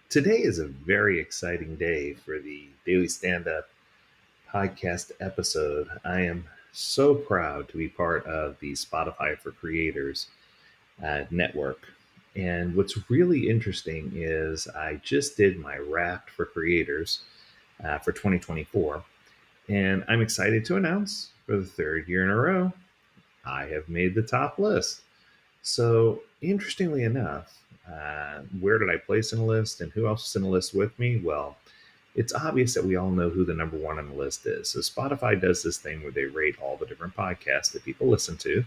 Today is a very exciting day for the Daily Stand Up podcast episode. I am so proud to be part of the Spotify for Creators network. And what's really interesting is I just did my Wrapped for Creators for 2024. And I'm excited to announce for the third year in a row, I have made the top list. So, interestingly enough, where did I place in the list and who else is in the list with me? Well, it's obvious that we all know who the number one on the list is. So, Spotify does this thing where they rate all the different podcasts that people listen to,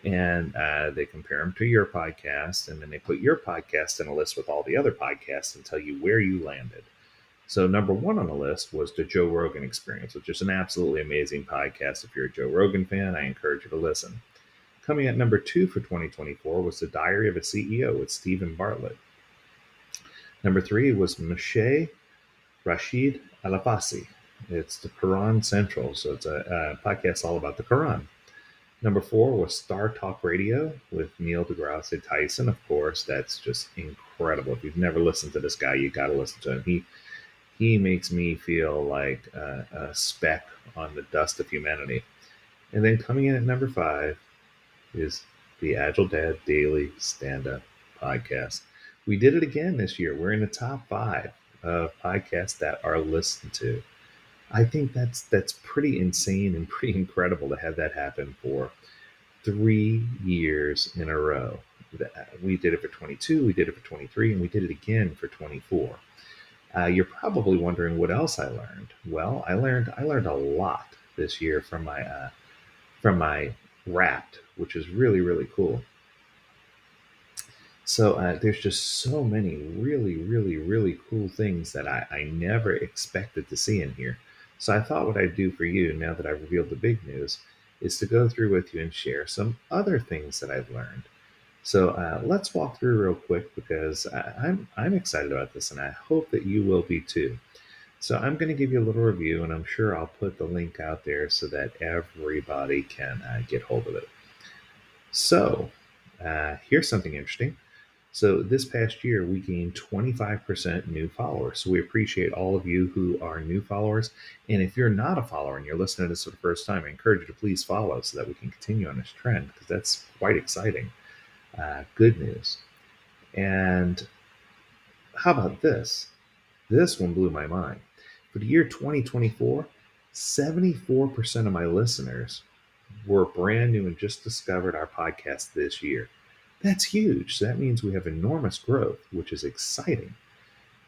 and they compare them to your podcast, and then they put your podcast in a list with all the other podcasts and tell you where you landed. So, number one on the list was the Joe Rogan Experience, which is an absolutely amazing podcast. If you're a Joe Rogan fan, I encourage you to listen. Coming at number 2 for 2024 was The Diary of a CEO with Stephen Bartlett. Number 3 was Moshe Rashid Alafasi. It's the Quran Central, so it's a podcast all about the Quran. Number 4 was Star Talk Radio with Neil deGrasse Tyson. Of course, that's just incredible. If you've never listened to this guy, you got to listen to him. He makes me feel like a speck on the dust of humanity. And then coming in at number 5 is the AgileDad Daily Stand-Up Podcast. We did it again this year. We're in the top 5 of podcasts that are listened to. I think that's pretty insane and pretty incredible to have that happen for 3 years in a row. We did it for 22, we did it for 23, and we did it again for 24. You're probably wondering what else I learned. Well, I learned a lot this year from my Wrapped, which is really, really cool. So there's just so many really, really, really cool things that I never expected to see in here. So I thought what I'd do for you, now that I've revealed the big news, is to go through with you and share some other things that I've learned. So let's walk through real quick, because I'm excited about this, and I hope that you will be too. So I'm going to give you a little review, and I'm sure I'll put the link out there so that everybody can get hold of it. So here's something interesting. So this past year, we gained 25% new followers. So we appreciate all of you who are new followers. And if you're not a follower and you're listening to this for the first time, I encourage you to please follow so that we can continue on this trend, because that's quite exciting. Good news. And how about this? This one blew my mind. For the year 2024, 74% of my listeners were brand new and just discovered our podcast this year. That's huge. So that means we have enormous growth, which is exciting.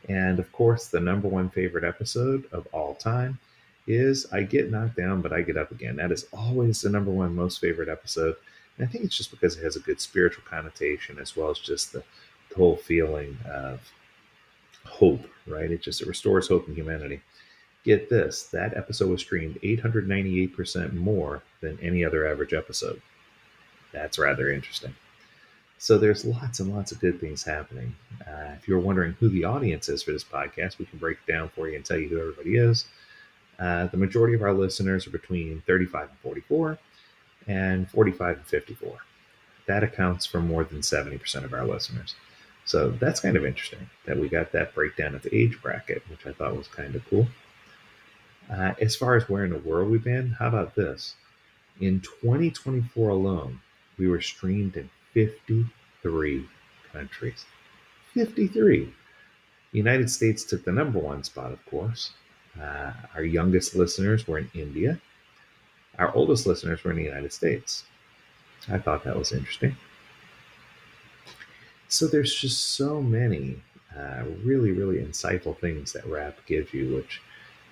And of course, the number one favorite episode of all time is I Get Knocked Down, But I Get Up Again. That is always the number one most favorite episode. And I think it's just because it has a good spiritual connotation, as well as just the whole feeling of hope, right? It restores hope in humanity. Get this, that episode was streamed 898% more than any other average episode. That's rather interesting. So there's lots and lots of good things happening. If you're wondering who the audience is for this podcast, we can break it down for you and tell you who everybody is. The majority of our listeners are between 35 and 44 and 45 and 54. That accounts for more than 70% of our listeners. So that's kind of interesting that we got that breakdown of the age bracket, which I thought was kind of cool. As far as where in the world we've been, how about this? In 2024 alone, we were streamed in 53 countries. 53. The United States took the number one spot, of course. Our youngest listeners were in India. Our oldest listeners were in the United States. I thought that was interesting. So there's just so many really, really insightful things that Wrap gives you, which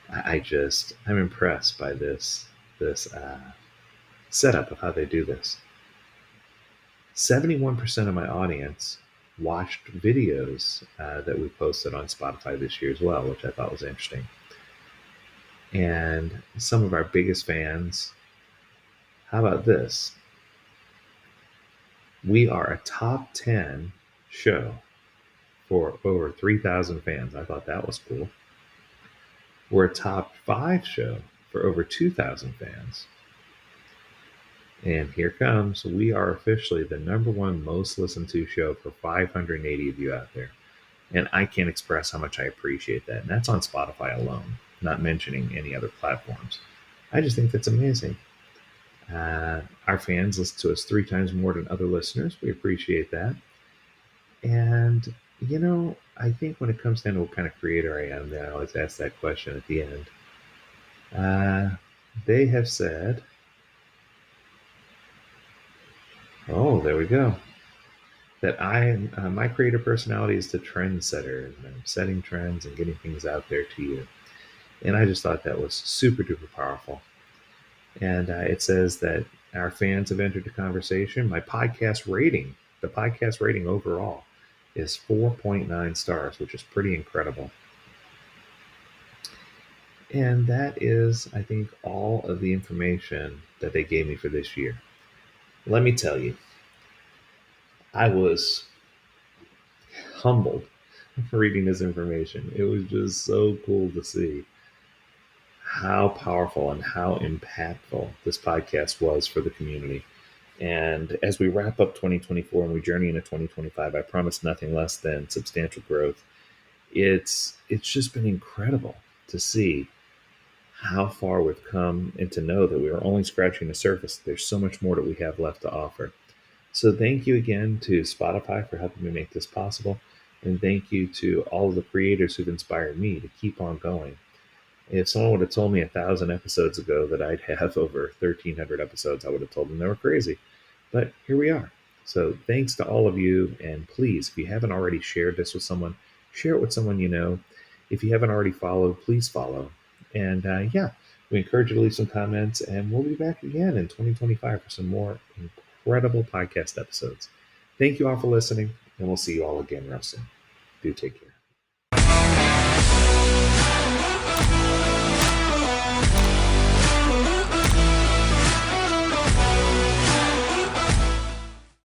I'm impressed by this setup of how they do this. 71% of my audience watched videos that we posted on Spotify this year as well, which I thought was interesting. And some of our biggest fans, how about this? We are a top 10 show for over 3,000 fans. I thought that was cool. We're a top 5 show for over 2,000 fans. And here comes, we are officially the number one most listened to show for 580 of you out there. And I can't express how much I appreciate that. And that's on Spotify alone, not mentioning any other platforms. I just think that's amazing. Our fans listen to us 3 times more than other listeners. We appreciate that. And, I think when it comes down to what kind of creator I am, I always ask that question at the end. They have said, oh, there we go, that my creator personality is the trendsetter, and I'm setting trends and getting things out there to you. And I just thought that was super duper powerful. And it says that our fans have entered the conversation. The podcast rating overall is 4.9 stars, which is pretty incredible. And that is, I think, all of the information that they gave me for this year. Let me tell you, I was humbled reading this information. It was just so cool to see how powerful and how impactful this podcast was for the community. And as we wrap up 2024 and we journey into 2025, I promise nothing less than substantial growth. It's just been incredible to see how far we've come and to know that we are only scratching the surface. There's so much more that we have left to offer. So thank you again to Spotify for helping me make this possible. And thank you to all of the creators who've inspired me to keep on going. If someone would have told me 1,000 episodes ago that I'd have over 1,300 episodes, I would have told them they were crazy. But here we are. So thanks to all of you. And please, if you haven't already shared this with someone, share it with someone you know. If you haven't already followed, please follow. And we encourage you to leave some comments. And we'll be back again in 2025 for some more incredible podcast episodes. Thank you all for listening. And we'll see you all again real soon. Do take care.